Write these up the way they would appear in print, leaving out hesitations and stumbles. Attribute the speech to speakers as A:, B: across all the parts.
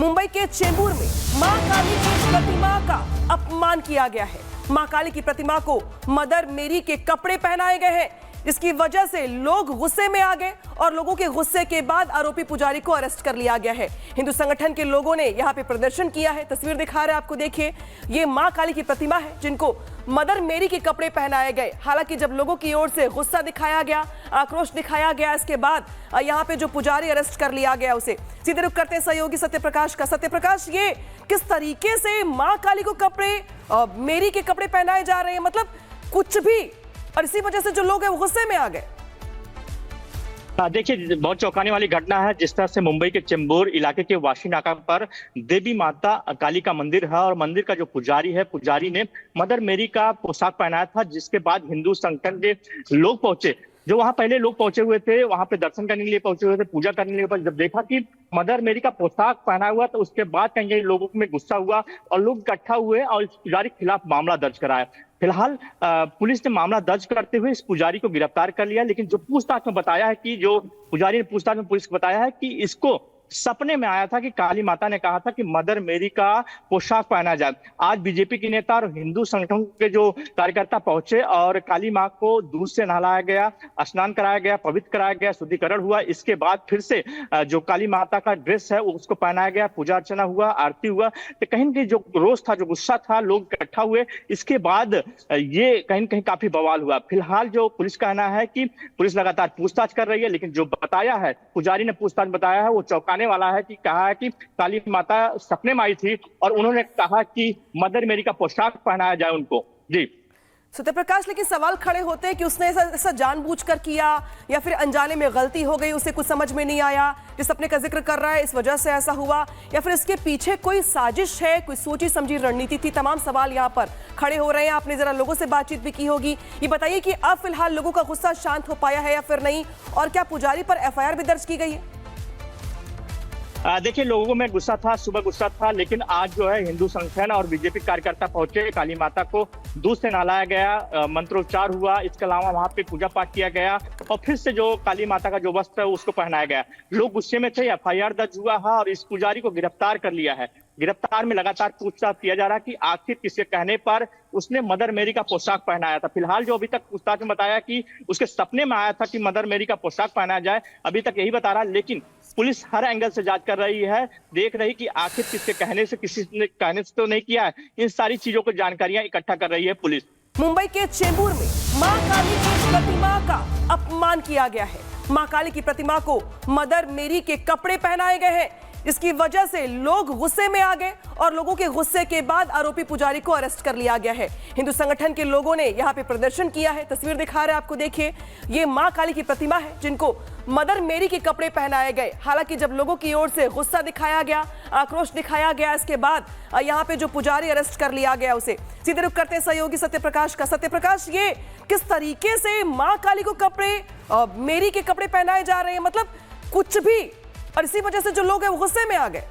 A: मुंबई के चेंबूर में मां काली की प्रतिमा का अपमान किया गया है। मां काली की प्रतिमा को मदर मेरी के कपड़े पहनाए गए हैं। इसकी वजह से लोग गुस्से में आ गए और लोगों के गुस्से के बाद आरोपी पुजारी को अरेस्ट कर लिया गया है। हिंदू संगठन के लोगों ने यहां पे प्रदर्शन किया है। तस्वीर दिखा रहे हैं आपको, देखिए ये मां काली की प्रतिमा है जिनको मदर मेरी के कपड़े पहनाए गए। हालांकि जब लोगों की ओर से गुस्सा दिखाया गया, आक्रोश दिखाया गया, इसके बाद यहाँ पे जो पुजारी अरेस्ट कर लिया गया उसे सीधे रुख करते हैं सहयोगी सत्यप्रकाश का। सत्यप्रकाश, ये किस तरीके से मां काली को कपड़े मेरी के कपड़े पहनाए जा रहे हैं, मतलब कुछ भी, और इसी वजह से जो लोग हैं वो गुस्से में आ गए।
B: देखिए, बहुत चौंकाने वाली घटना है। जिस तरह से मुंबई के चेंबूर इलाके के वाशी नाका पर देवी माता काली का मंदिर है और मंदिर का जो पुजारी है, पुजारी ने मदर मेरी का पोशाक पहनाया था, जिसके बाद हिंदू संगठन के लोग पहुंचे। जो वहां पहले लोग पहुंचे हुए थे, वहां पे दर्शन करने के लिए पहुंचे हुए थे, पूजा करने के लिए, पर जब देखा कि मदर मेरी का पोशाक पहना हुआ तो उसके बाद कहीं लोगों में गुस्सा हुआ और लोग इकट्ठा हुए और इस पुजारी के खिलाफ मामला दर्ज कराया। फिलहाल पुलिस ने मामला दर्ज करते हुए इस पुजारी को गिरफ्तार कर लिया, लेकिन जो पूछताछ में बताया है कि जो पुजारी ने पूछताछ में पुलिस को बताया है कि इसको सपने में आया था कि काली माता ने कहा था कि मदर मेरी का पोशाक पहना जाए। आज बीजेपी के नेता और हिंदू संगठन के जो कार्यकर्ता पहुंचे और काली मां को दूध से नहलाया गया, स्नान कराया गया, पवित्र कराया गया, शुद्धिकरण हुआ। इसके बाद फिर से जो काली माता का ड्रेस है उसको पहनाया गया, पूजा अर्चना हुआ, आरती हुआ। तो कहीं कहीं जो रोष था, जो गुस्सा था, लोग इकट्ठा हुए। इसके बाद ये कहीं कहीं काफी बवाल हुआ। फिलहाल जो पुलिस का कहना है कि पुलिस लगातार पूछताछ कर रही है, लेकिन जो बताया है पुजारी ने पूछताछ बताया है वो चौंकाने वाला है कि कहा है कि काली माता सपने में आई थी और उन्होंने कहा कि मदर मेरी का पोशाक पहनाया जाए उनको। जी
A: सत्यप्रकाश, लेकिन सवाल खड़े होते हैं कि उसने ऐसा जानबूझकर किया या फिर अनजाने में गलती हो गई, उसे कुछ समझ में नहीं आया, जिस सपने का जिक्र कर रहा है इस वजह से ऐसा हुआ, या फिर इसके पीछे कोई साजिश है, कोई सोची समझी रणनीति थी। तमाम सवाल यहाँ पर खड़े हो रहे हैं। आपने जरा लोगों से बातचीत भी की होगी, ये बताइए कि अब फिलहाल लोगों का गुस्सा शांत हो पाया है या फिर नहीं, और क्या पुजारी पर FIR भी दर्ज की गई है?
B: देखिए, लोगों में गुस्सा था, सुबह गुस्सा था, लेकिन आज जो है हिंदू संगठन और बीजेपी कार्यकर्ता पहुंचे। काली माता को दूध से नहलाया गया, मंत्रोच्चार हुआ, इसके अलावा वहां पे पूजा पाठ किया गया और फिर से जो काली माता का जो वस्त्र है उसको पहनाया गया। लोग गुस्से में थे, FIR दर्ज हुआ है और इस पुजारी को गिरफ्तार कर लिया है। गिरफ्तार में लगातार पूछताछ किया जा रहा है कि आखिर किसके कहने पर उसने मदर मेरी का पोशाक पहनाया था। फिलहाल जो अभी तक पूछताछ में बताया कि उसके सपने में आया था कि मदर मेरी का पोशाक पहनाया जाए, अभी तक यही बता रहा है, लेकिन पुलिस हर एंगल से जांच कर रही है, देख रही कि आखिर किसके कहने से, किसी ने कहने से तो नहीं किया है। इन सारी चीजों को जानकारियां इकट्ठा कर रही है पुलिस।
A: मुंबई के चेंबूर में मां काली की प्रतिमा का अपमान किया गया है। मां काली की प्रतिमा को मदर मेरी के कपड़े पहनाए गए हैं। इसकी वजह से लोग गुस्से में आ गए और लोगों के गुस्से के बाद आरोपी पुजारी को अरेस्ट कर लिया गया है। हिंदू संगठन के लोगों ने यहां पे प्रदर्शन किया है। तस्वीर दिखा रहे हैं आपको, देखिए ये मां काली की प्रतिमा है जिनको मदर मेरी के कपड़े पहनाए गए। हालांकि जब लोगों की ओर से गुस्सा दिखाया गया, आक्रोश दिखाया गया, इसके बाद यहाँ पे जो पुजारी अरेस्ट कर लिया गया उसे सीधे रुख करते हैं सहयोगी सत्यप्रकाश का। सत्यप्रकाश, ये किस तरीके से मां काली को कपड़े मेरी के कपड़े पहनाए जा रहे हैं, मतलब कुछ भी, और इसी वजह से जो लोग हैं वो गुस्से में आ गए।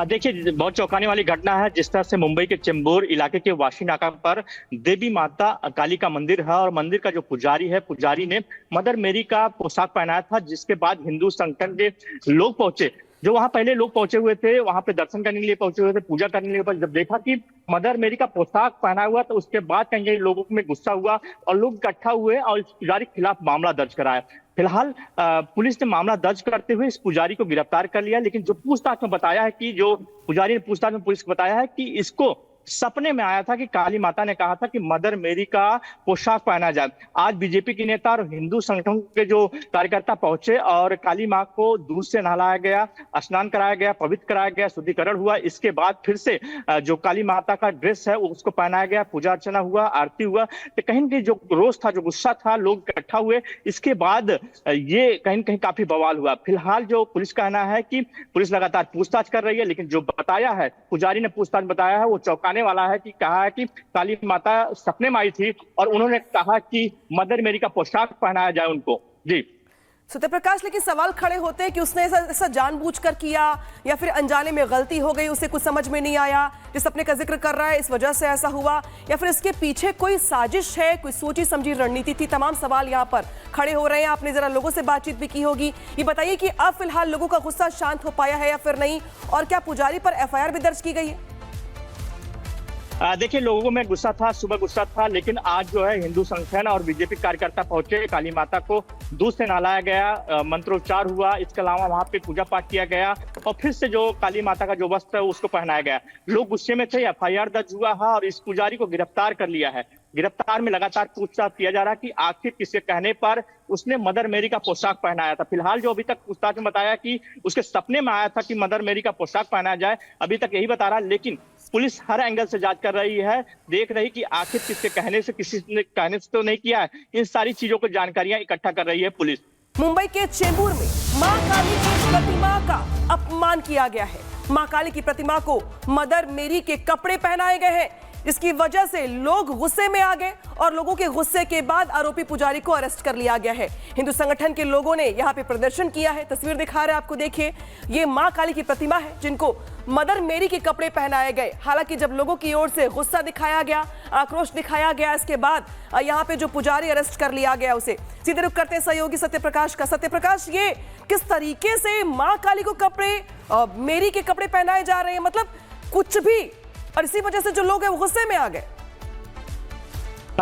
B: देखिए, बहुत चौंकाने वाली घटना है। जिस तरह से मुंबई के चेंबूर इलाके के वाशी नाका पर देवी माता काली का मंदिर है और मंदिर का जो पुजारी है, पुजारी ने मदर मेरी का पोशाक पहनाया था, जिसके बाद हिंदू संगठन के लोग पहुंचे। जो वहां पहले लोग पहुंचे हुए थे, वहां पे दर्शन करने के लिए पहुंचे हुए थे, पूजा करने के लिए, पर जब देखा कि मदर मेरी का पोशाक पहना हुआ तो उसके बाद कहीं लोगों में गुस्सा हुआ और लोग इकट्ठा हुए और इस पुजारी के खिलाफ मामला दर्ज कराया। फिलहाल पुलिस ने मामला दर्ज करते हुए इस पुजारी को गिरफ्तार कर लिया, लेकिन जो पूछताछ में बताया है कि जो पुजारी ने पूछताछ में पुलिस को बताया है कि इसको सपने में आया था कि काली माता ने कहा था कि मदर मेरी का पोशाक पहना जाए। आज बीजेपी के नेता और हिंदू संगठन के जो कार्यकर्ता पहुंचे और काली मां को दूध से नहलाया गया, स्नान कराया गया, पवित्र कराया गया, शुद्धिकरण हुआ। इसके बाद फिर से जो काली माता का ड्रेस है उसको पहनाया गया, पूजा अर्चना हुआ, आरती हुआ। तो कहीं कहीं जो रोष था, जो गुस्सा था, लोग इकट्ठा हुए। इसके बाद ये कहीं कहीं काफी बवाल हुआ। फिलहाल जो पुलिस का कहना है कि पुलिस लगातार पूछताछ कर रही है, लेकिन जो बताया है पुजारी ने पूछताछ बताया है वो चौंकाने वाला है कि कहा है कि काली माता सपने में आई थी और उन्होंने कहा कि मदर मेरी का पोशाक पहनाया जाए उनको। जी
A: सत्यप्रकाश, लेकिन सवाल खड़े होते हैं कि उसने ऐसा जानबूझकर किया या फिर अनजाने में गलती हो गई, उसे कुछ समझ में नहीं आया, जिस अपने का जिक्र कर रहा है इस वजह से ऐसा हुआ, या फिर इसके पीछे कोई साजिश है, कोई सोची समझी रणनीति थी। तमाम सवाल यहाँ पर खड़े हो रहे हैं। आपने जरा लोगों से बातचीत भी की होगी। ये बताइए कि अब फिलहाल लोगों का गुस्सा शांत हो पाया है या फिर नहीं, और क्या पुजारी पर एफआईआर भी दर्ज की गई है?
B: देखिए, लोगों में गुस्सा था, सुबह गुस्सा था, लेकिन आज जो है हिंदू संगठन और बीजेपी कार्यकर्ता पहुंचे, काली माता को दूध से नहलाया गया, मंत्रोच्चार हुआ, इसके अलावा वहां पे पूजा पाठ किया गया और फिर से जो काली माता का जो वस्त्र है उसको पहनाया गया। लोग गुस्से में थे, एफआईआर दर्ज हुआ है और इस पुजारी को गिरफ्तार कर लिया है। गिरफ्तार में लगातार पूछताछ किया जा रहा है कि आखिर किसके कहने पर उसने मदर मेरी का पोशाक पहनाया था। फिलहाल जो अभी तक पूछताछ में बताया कि उसके सपने में आया था कि मदर मेरी का पोशाक पहनाया जाए, अभी तक यही बता रहा, लेकिन पुलिस हर एंगल से जांच कर रही है, देख रही कि आखिर किसके कहने से, किसी ने कहने से तो नहीं किया है। इन सारी चीजों को जानकारियां इकट्ठा कर रही है पुलिस।
A: मुंबई के चेंबूर में मां काली की प्रतिमा का अपमान किया गया है। मां काली की प्रतिमा को मदर मेरी के कपड़े पहनाए गए हैं। इसकी वजह से लोग गुस्से में आ गए और लोगों के गुस्से के बाद आरोपी पुजारी को अरेस्ट कर लिया गया है। हिंदू संगठन के लोगों ने यहां पे प्रदर्शन किया है। तस्वीर दिखा रहे हैं आपको, देखिए, ये मां काली की प्रतिमा है जिनको मदर मेरी के कपड़े पहनाए गए। हालांकि जब लोगों की ओर से गुस्सा दिखाया गया, आक्रोश दिखाया गया, इसके बाद यहाँ पे जो पुजारी अरेस्ट कर लिया गया उसे। सीधे रुख करते हैं सहयोगी सत्यप्रकाश का। सत्यप्रकाश, ये किस तरीके से मां काली को कपड़े मेरी के कपड़े पहनाए जा रहे हैं, मतलब कुछ भी, और इसी वजह से जो लोग हैं वो गुस्से में आ गए।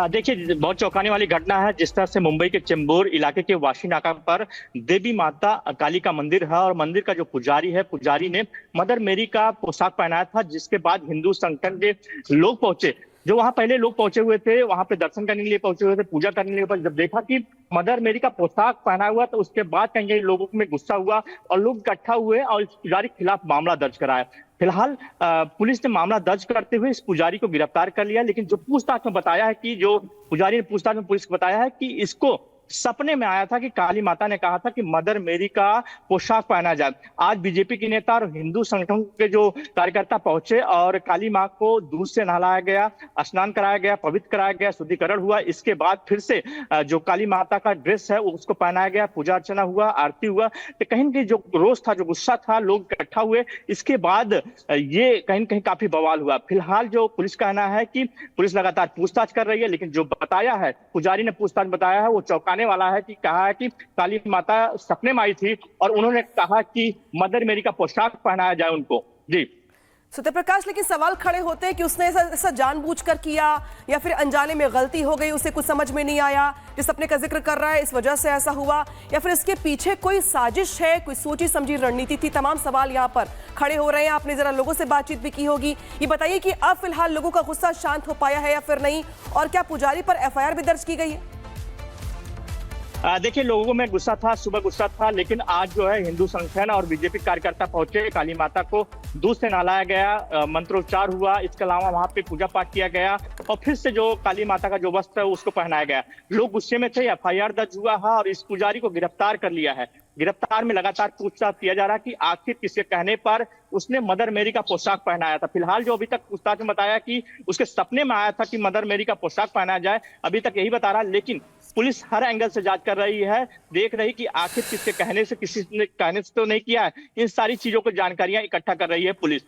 B: देखिए, बहुत चौंकाने वाली घटना है। जिस तरह से मुंबई के चेंबूर इलाके के वाशी नाका पर देवी माता काली का मंदिर है और मंदिर का जो पुजारी है, पुजारी ने मदर मेरी का पोशाक पहनाया था, जिसके बाद हिंदू संगठन के लोग पहुंचे। जो वहां पहले लोग पहुंचे हुए थे, वहां पे दर्शन करने के लिए पहुंचे हुए थे, पूजा करने के लिए, पर जब देखा कि मदर मेरी का पोशाक पहना हुआ तो उसके बाद कहीं लोगों में गुस्सा हुआ और लोग इकट्ठा हुए और इस पुजारी के खिलाफ मामला दर्ज कराया। फिलहाल पुलिस ने मामला दर्ज करते हुए इस पुजारी को गिरफ्तार कर लिया, लेकिन जो पूछताछ में बताया है कि जो पुजारी ने पूछताछ में पुलिस को बताया है कि इसको सपने में आया था कि काली माता ने कहा था कि मदर मेरी का पोशाक पहना जाए। आज बीजेपी के नेता और हिंदू संगठन के जो कार्यकर्ता पहुंचे और काली मां को दूध से नहलाया गया, स्नान कराया गया, पवित्र कराया गया, शुद्धिकरण हुआ। इसके बाद फिर से जो काली माता का ड्रेस है उसको पहनाया गया, पूजा अर्चना हुआ, आरती हुआ। तो कहीं न कहीं जो रोष था, जो गुस्सा था, लोग इकट्ठा हुए। इसके बाद ये कहीं न कहीं काफी बवाल हुआ। फिलहाल जो पुलिस का कहना है कि पुलिस लगातार पूछताछ कर रही है, लेकिन जो बताया है पुजारी ने, पूछताछ बताया है, वो चौंकाने वाला है कि कहा है कि काली माता सपने में आई थी और उन्होंने कहा कि मदर मेरी का पोशाक पहनाया जाए उनको। जी
A: सत्यप्रकाश, लेकिन सवाल खड़े होते हैं कि उसने ऐसा जानबूझकर किया या फिर अनजाने में गलती हो गई, उसे कुछ समझ में नहीं आया, जिस अपने का जिक्र कर रहा है इस वजह से ऐसा हुआ, या फिर इसके पीछे कोई साजिश है, कोई सोची समझी रणनीति थी। तमाम सवाल यहाँ पर खड़े हो रहे हैं। आपने जरा लोगों से बातचीत भी की होगी। ये बताइए कि अब फिलहाल लोगों का गुस्सा शांत हो पाया है या फिर नहीं, और क्या पुजारी पर एफआईआर भी दर्ज की गई है?
B: देखिए, लोगों में गुस्सा था, सुबह गुस्सा था, लेकिन आज जो है हिंदू संगठन और बीजेपी कार्यकर्ता पहुंचे, काली माता को दूध से नहलाया गया, मंत्रोच्चार हुआ, इसके अलावा वहां पे पूजा पाठ किया गया और फिर से जो काली माता का जो वस्त्र है उसको पहनाया गया। लोग गुस्से में थे, एफआईआर दर्ज हुआ है और इस पुजारी को गिरफ्तार कर लिया है। गिरफ्तार में लगातार पूछताछ किया जा रहा है कि आखिर किसके कहने पर उसने मदर मेरी का पोशाक पहनाया था। फिलहाल जो अभी तक पूछताछ में बताया कि उसके सपने में आया था कि मदर मेरी का पोशाक पहनाया जाए, अभी तक यही बता रहा, लेकिन पुलिस हर एंगल से जांच कर रही है, देख रही कि आखिर किसके कहने से, किसी ने कहने से तो नहीं किया है। इन सारी चीजों को जानकारियां इकट्ठा कर रही है पुलिस।